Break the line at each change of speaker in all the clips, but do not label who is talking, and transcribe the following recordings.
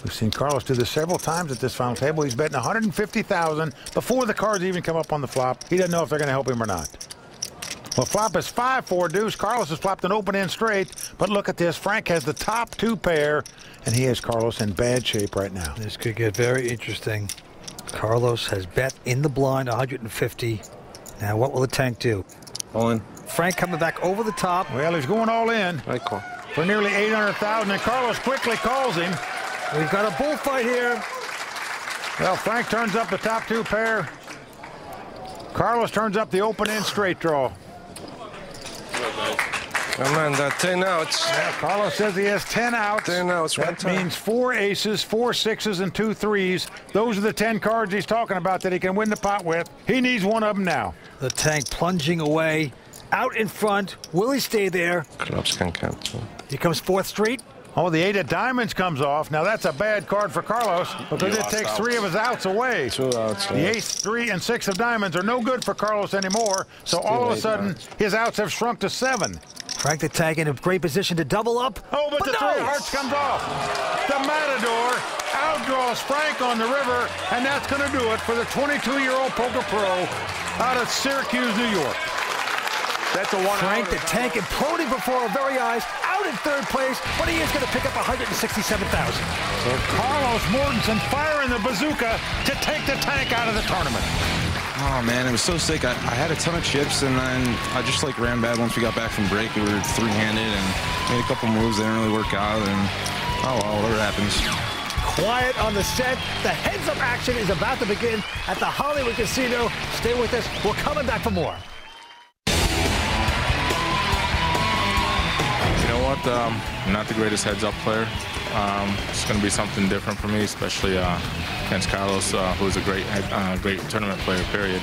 We've seen Carlos do this several times at this final table. He's betting $150,000 before the cards even come up on the flop. He doesn't know if they're going to help him or not. Well, flop is 5-4 deuce. Carlos has flopped an open-end straight. But look at this. Frank has the top two pair, and he has Carlos in bad shape right now.
This could get very interesting. Carlos has bet in the blind 150. Now, what will the tank do?
All in.
Frank coming back over the top.
Well, he's going all in.
I call.
For nearly $800,000, and Carlos quickly calls him.
We've got a bullfight here.
Well, Frank turns up the top two pair. Carlos turns up the open-end straight draw.
Come on, 10 outs.
Yeah, Carlos says he has 10 outs.
10 outs,
that means 4 aces, 4 sixes, and 2 threes. Those are the 10 cards he's talking about that he can win the pot with. He needs one of them now.
The tank plunging away, out in front. Will he stay there?
Clubs can cancel.
Here comes 4th Street.
Oh, the 8 of diamonds comes off. Now that's a bad card for Carlos because it takes 3 of his outs away.
2 outs.
The ace, 3, and 6 of diamonds are no good for Carlos anymore. So all of a sudden, his outs have shrunk to 7.
Frank the tank in a great position to double up.
Oh, but the 3 of hearts comes off. The Matador outdraws Frank on the river, and that's going to do it for the 22-year-old poker pro out of Syracuse, New York. That's a one.
Frank the tank imploding before our very eyes, out in 3rd place, but he is going to pick up $167,000.
So Carlos Mortensen firing the bazooka to take the tank out of the tournament.
Oh, man, it was so sick. I had a ton of chips, and then I just, ran bad once we got back from break. We were 3-handed and made a couple moves. They didn't really work out, and, oh, well, whatever happens.
Quiet on the set. The heads-up action is about to begin at the Hollywood Casino. Stay with us. We're coming back for more.
You know what? I'm not the greatest heads-up player. It's going to be something different for me, especially against Carlos, who's a great tournament player, period.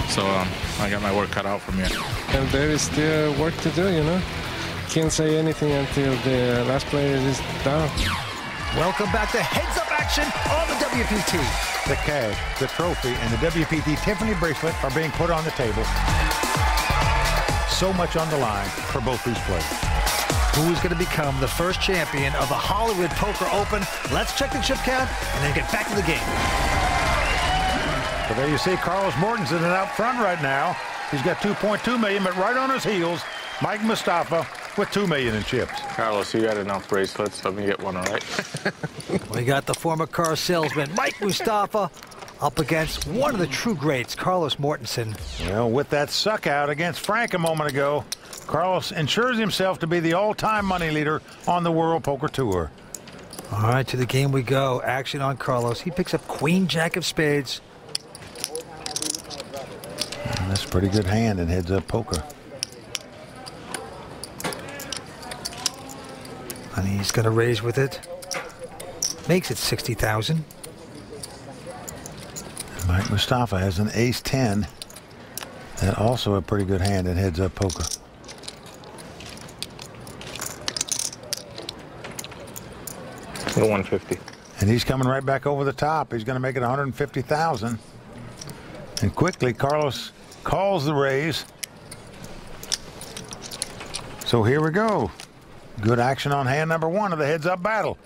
So I got my work cut out for me.
And there is still work to do, you know. Can't say anything until the last player is down.
Welcome back to heads-up action on the WPT.
The cash, the trophy, and the WPT Tiffany bracelet are being put on the table. So much on the line for both these players.
Who is going to become the first champion of the Hollywood Poker Open? Let's check the chip count and then get back to the game.
So there you see Carlos Mortensen out front right now. He's got 2.2 million, but right on his heels, Mike Mustafa with 2 million in chips.
Carlos, you got enough bracelets. Let me get one, all right?
We got the former car salesman, Mike Mustafa, up against one of the true greats, Carlos Mortensen.
Well, with that suck out against Frank a moment ago, Carlos ensures himself to be the all-time money leader on the World Poker Tour.
All right, to the game we go. Action on Carlos. He picks up Queen Jack of Spades.
And that's a pretty good hand in heads-up poker.
And he's going to raise with it. Makes it 60,000.
Mike Mustafa has an ace-10. And also a pretty good hand in heads-up poker.
The 150.
And he's coming right back over the top. He's going to make it 150,000. And quickly, Carlos calls the raise. So here we go. Good action on hand number 1 of the heads-up battle.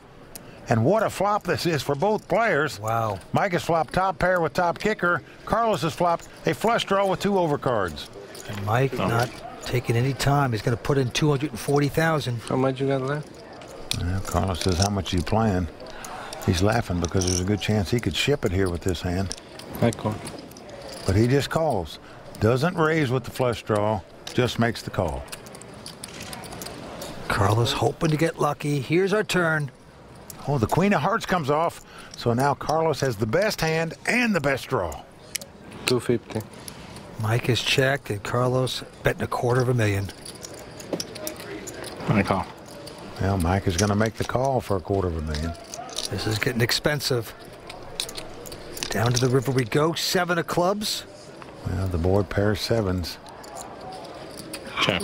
And what a flop this is for both players.
Wow.
Mike has flopped top pair with top kicker. Carlos has flopped a flush draw with 2 overcards.
And Mike not taking any time. He's going to put in 240,000.
How much you got left?
Well, Carlos says, how much are you playing? He's laughing because there's a good chance he could ship it here with this hand.
I call.
But he just calls. Doesn't raise with the flush draw, just makes the call.
Carlos hoping to get lucky. Here's our turn.
Oh, the Queen of Hearts comes off. So now Carlos has the best hand and the best draw.
250.
Mike is checked, and Carlos betting $250,000.
I call.
Well, Mike is going to make the call for $250,000.
This is getting expensive. Down to the river we go. 7 of clubs.
Well, the board pairs 7s.
Check.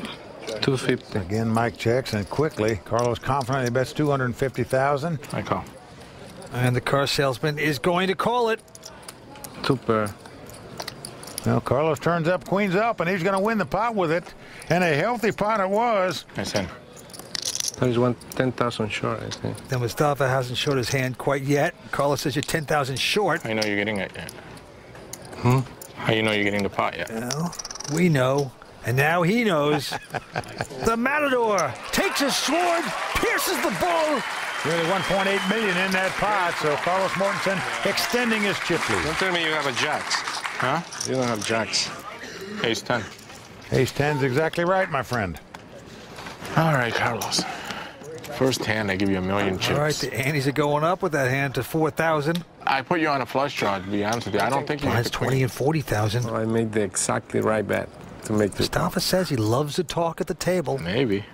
250.
Again, Mike checks, and quickly, Carlos confidently bets $250,000.
I call.
And the car salesman is going to call it.
2 pair.
Well, Carlos turns up, queens up, and he's going to win the pot with it. And a healthy pot it was.
Nice hand.
There's one 10,000 short, I think.
Then Mustafa hasn't showed his hand quite yet. Carlos says you're 10,000 short.
How you know you're getting it yet? How you know you're getting the pot yet?
Well, we know. And now he knows. The Matador takes his sword, pierces the bull.
Nearly 1.8 million in that pot, so Carlos Mortensen extending his chip lead.
Don't tell me you have a jacks.
Huh?
You don't have jacks.
Ace 10.
Ace 10's exactly right, my friend.
All right, Carlos. First hand, I give you a million chips.
All right, the antes are going up with that hand to 4,000.
I put you on a flush draw, to be honest with you. I don't think you
Mine's
hit the
20
queen.
and 40,000.
Well, I made the exactly right bet to make the...
Mustafa says he loves to talk at the table.
Maybe.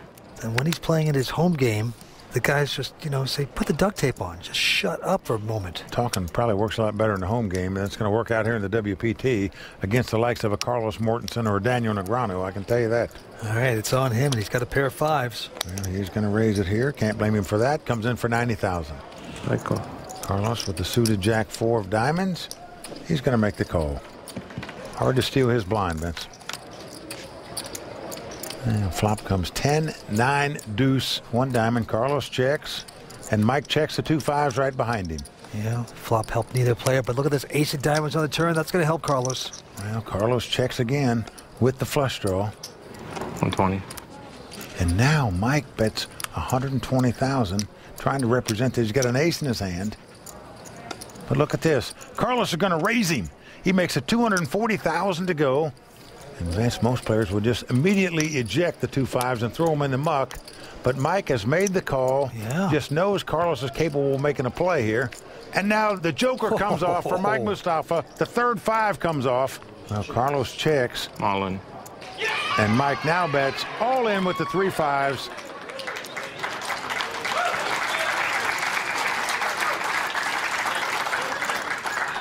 And when he's playing in his home game, the guys just, you know, say, put the duct tape on. Just shut up for a moment.
Talking probably works a lot better in the home game, and it's going to work out here in the WPT against the likes of a Carlos Mortensen or a Daniel Negreanu, I can tell you that.
All right, it's on him, and he's got a pair of fives.
Well, he's going to raise it here. Can't blame him for that. Comes in for 90,000.
I call.
Carlos with the suited Jack 4 of diamonds. He's going to make the call. Hard to steal his blind, Vince. And flop comes 10, 9, deuce, 1 diamond. Carlos checks, and Mike checks the 2 5s right behind him.
Yeah, flop helped neither player, but look at this ace of diamonds on the turn. That's going to help Carlos.
Well, Carlos checks again with the flush draw.
120.
And now Mike bets 120,000, trying to represent that he's got an ace in his hand. But look at this. Carlos is going to raise him. He makes it 240,000 to go. And Vince, most players will just immediately eject the 2 5s and throw them in the muck. But Mike has made the call.
Yeah.
Just knows Carlos is capable of making a play here. And now the joker comes off for Mike Mustafa. The third 5 comes off. Well, Carlos checks.
All in.
And Mike now bets all in with the 3 5s.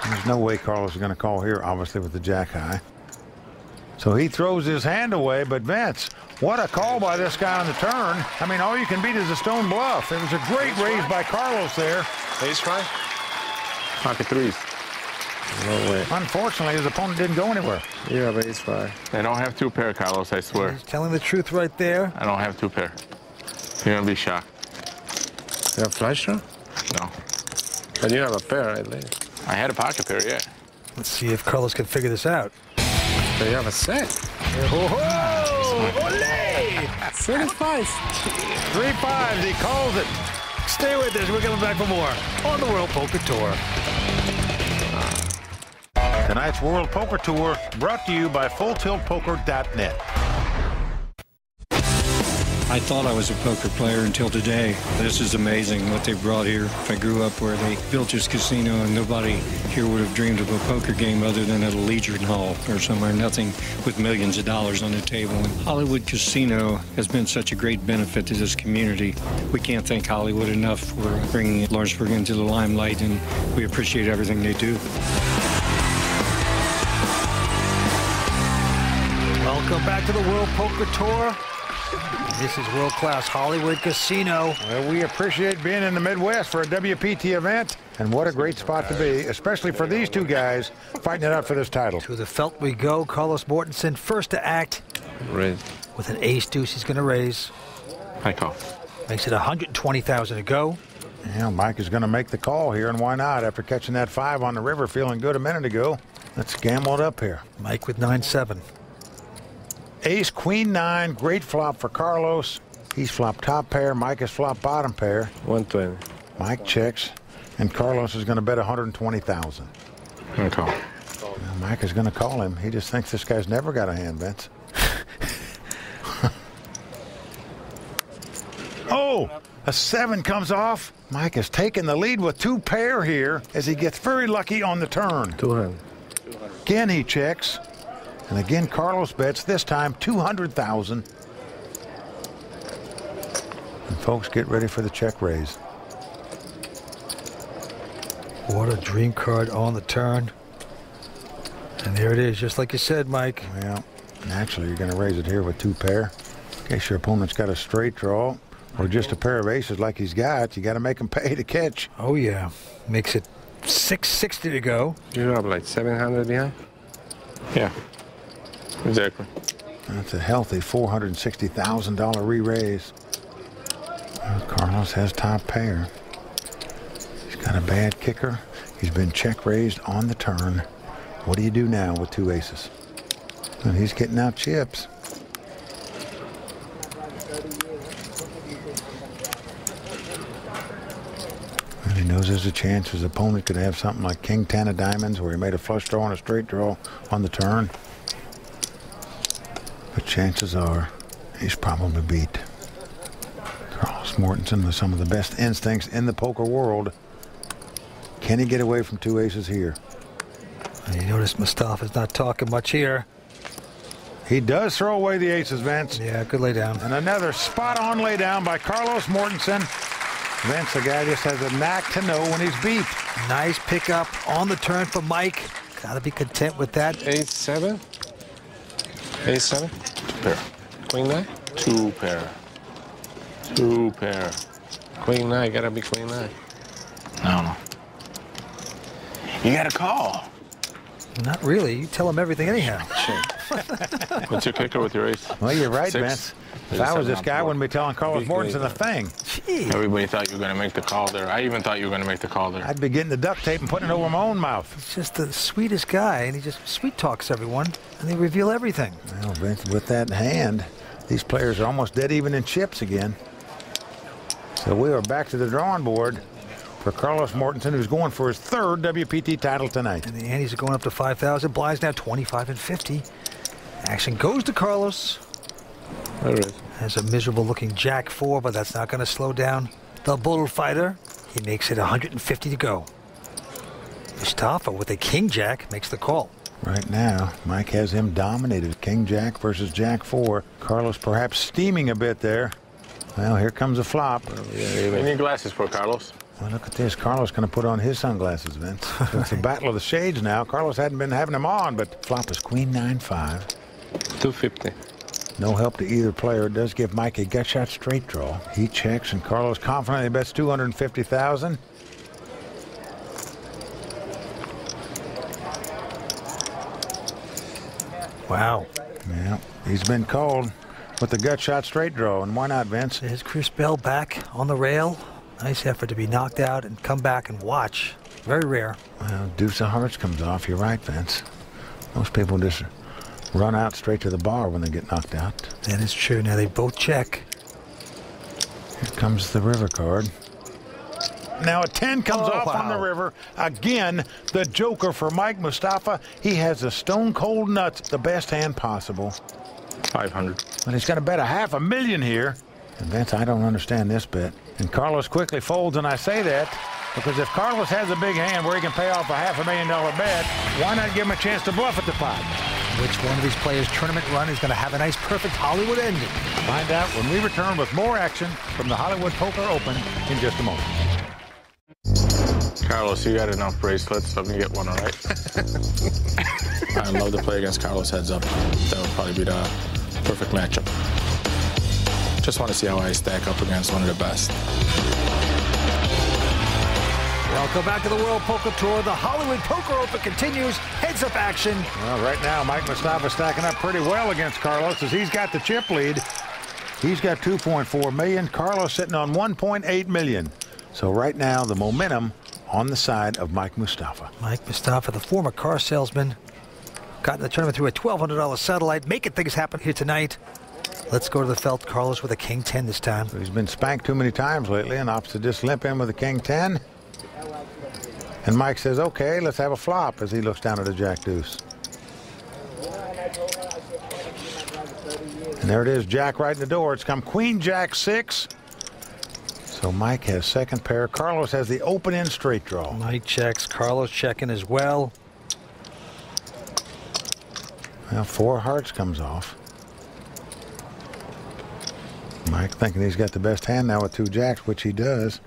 There's no way Carlos is going to call here, obviously, with the jack high. So he throws his hand away, but Vince, what a call by this guy on the turn. I mean, all you can beat is a stone bluff. It was a great raise by Carlos there.
Ace 5?
Pocket 3s.
No way.
Unfortunately, his opponent didn't go anywhere.
You have ace 5.
They don't have 2 pair, Carlos, I swear.
He's telling the truth right there.
I don't have 2 pair. You're going to be shocked.
You have flush draw?
No.
But you have a pair, at least.
I had a pocket pair, yeah.
Let's see if Carlos can figure this out.
So you have a set.
Oh, ole!
35.
3 5s, he calls it.
Stay with us. We're coming back for more on the World Poker Tour.
Tonight's World Poker Tour brought to you by FullTiltPoker.net.
I thought I was a poker player until today. This is amazing what they brought here. I grew up where they built this casino and nobody here would have dreamed of a poker game other than at a Legion Hall or somewhere, nothing with millions of dollars on the table. And Hollywood Casino has been such a great benefit to this community. We can't thank Hollywood enough for bringing Lawrenceburg into the limelight, and we appreciate everything they do.
Welcome back to the World Poker Tour. This is world-class Hollywood Casino.
Well, we appreciate being in the Midwest for a WPT event, and what a great spot to be, especially for these two guys fighting it out for this title.
To the felt we go. Carlos Mortensen first to act.
Raise.
With an ace deuce, he's going to raise.
I call.
Makes it 120,000 to go.
Yeah, Mike is going to make the call here, and why not? After catching that 5 on the river, feeling good a minute ago. Let's gamble it up here.
Mike with 9-7.
Ace, Queen 9, great flop for Carlos. He's flopped top pair. Mike has flopped bottom pair.
120.
Mike checks, and Carlos is going to bet 120,000.
I call.
Now, Mike is going to call him. He just thinks this guy's never got a hand, Vince. Oh, a 7 comes off. Mike has taken the lead with 2 pair here as he gets very lucky on the turn.
200.
Again, he checks. And again, Carlos bets, this time 200,000. And folks, get ready for the check raise.
What a dream card on the turn. And there it is, just like you said, Mike.
Well, naturally, you're going to raise it here with 2 pair. In case your opponent's got a straight draw or just a pair of aces like he's got, you got to make him pay to catch.
Oh, yeah. Makes it 660 to go.
You have like 700 behind?
Yeah. Exactly.
That's a healthy $460,000 re-raise. Carlos has top pair. He's got a bad kicker. He's been check raised on the turn. What do you do now with two aces? And he's getting out chips. And he knows there's a chance his opponent could have something like King 10 of diamonds where he made a flush draw and a straight draw on the turn. But chances are he's probably beat. Carlos Mortensen with some of the best instincts in the poker world. Can he get away from two aces here?
And you notice Mustafa's not talking much here.
He does throw away the aces, Vince.
Yeah, good lay down.
And another spot-on lay down by Carlos Mortensen. Vince, the guy just has a knack to know when he's beat.
Nice pickup on the turn for Mike. Got to be content with that.
Ace-7. Ace-7.
2 pair.
Queen 9.
2 pair. 2 pair.
Queen 9. Gotta be Queen 9.
No. You got to call.
Not really. You tell him everything anyhow.
What's your kicker with your ace?
Well, you're right,
6.
Vince. If I was this guy, I wouldn't be telling Carlos Mortensen a thing.
Gee.
Everybody thought you were going to make the call there. I even thought you were going to make the call there.
I'd be getting the duct tape and putting it over my own mouth.
He's just the sweetest guy, and he just sweet talks everyone, and they reveal everything.
Well, Vince, with that hand, these players are almost dead even in chips again. So we are back to the drawing board for Carlos Mortensen, who's going for his 3rd WPT title tonight.
And the antes are going up to 5,000. Blinds now 25 and 50. Action goes to Carlos.
All right.
Has a miserable-looking Jack 4, but that's not going to slow down the bullfighter. He makes it 150 to go. Mustafa with a King Jack makes the call.
Right now, Mike has him dominated. King Jack versus Jack 4. Carlos perhaps steaming a bit there. Well, here comes a flop.
You need glasses for Carlos.
Well, look at this. Carlos going to put on his sunglasses, Vince. So it's a battle of the shades now. Carlos hadn't been having them on, but flop is Queen 9-5.
250.
No help to either player. It does give Mike a gut shot straight draw. He checks, and Carlos confidently bets 250,000.
Wow.
Yeah, he's been called with the gut shot straight draw, and why not, Vince?
There's Chris Bell back on the rail. Nice effort to be knocked out and come back and watch. Very rare.
Well, deuce of hearts comes off. You're right, Vince. Most people just run out straight to the bar when they get knocked out.
That is true. Now they both check.
Here comes the river card. Now a 10 comes off on the river. Again, the joker for Mike Mustafa. He has the stone cold nuts, the best hand possible.
500.
And he's going to bet $500,000 here. And Vince, I don't understand this bet. And Carlos quickly folds, and I say that because if Carlos has a big hand where he can pay off a $500,000 bet, why not give him a chance to bluff at the pot?
Which one of these players' tournament run is going to have a nice, perfect Hollywood ending?
Find out when we return with more action from the Hollywood Poker Open in just a moment.
Carlos, you got enough bracelets. Let me get one, all right? I'd love to play against Carlos heads up. That would probably be the perfect matchup. Just want to see how I stack up against one of the best.
Welcome back to the World Poker Tour. The Hollywood Poker Open continues. Heads-up action.
Well, right now, Mike Mustafa stacking up pretty well against Carlos as he's got the chip lead. He's got 2.4 million. Carlos sitting on 1.8 million. So right now, the momentum on the side of Mike Mustafa.
Mike Mustafa, the former car salesman, got in the tournament through a $1,200 satellite, making things happen here tonight. Let's go to the felt. Carlos with a King 10 this time.
He's been spanked too many times lately and opts to just limp in with a King 10. And Mike says, okay, let's have a flop as he looks down at a Jack Deuce. And there it is, Jack right in the door. It's come Queen Jack 6. So Mike has second pair. Carlos has the open-end straight draw.
Mike checks. Carlos checking as well.
Well, 4 hearts comes off. Mike thinking he's got the best hand now with 2 jacks, which he does.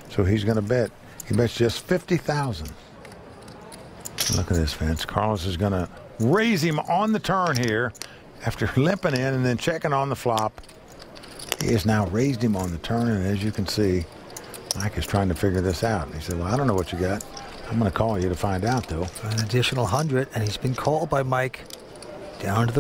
So he's going to bet. He bets just 50,000. Look at this, Vince. Carlos is going to raise him on the turn here after limping in and then checking on the flop. He has now raised him on the turn, and as you can see, Mike is trying to figure this out. He said, well, I don't know what you got. I'm going to call you to find out, though.
An additional 100, and he's been called by Mike down to the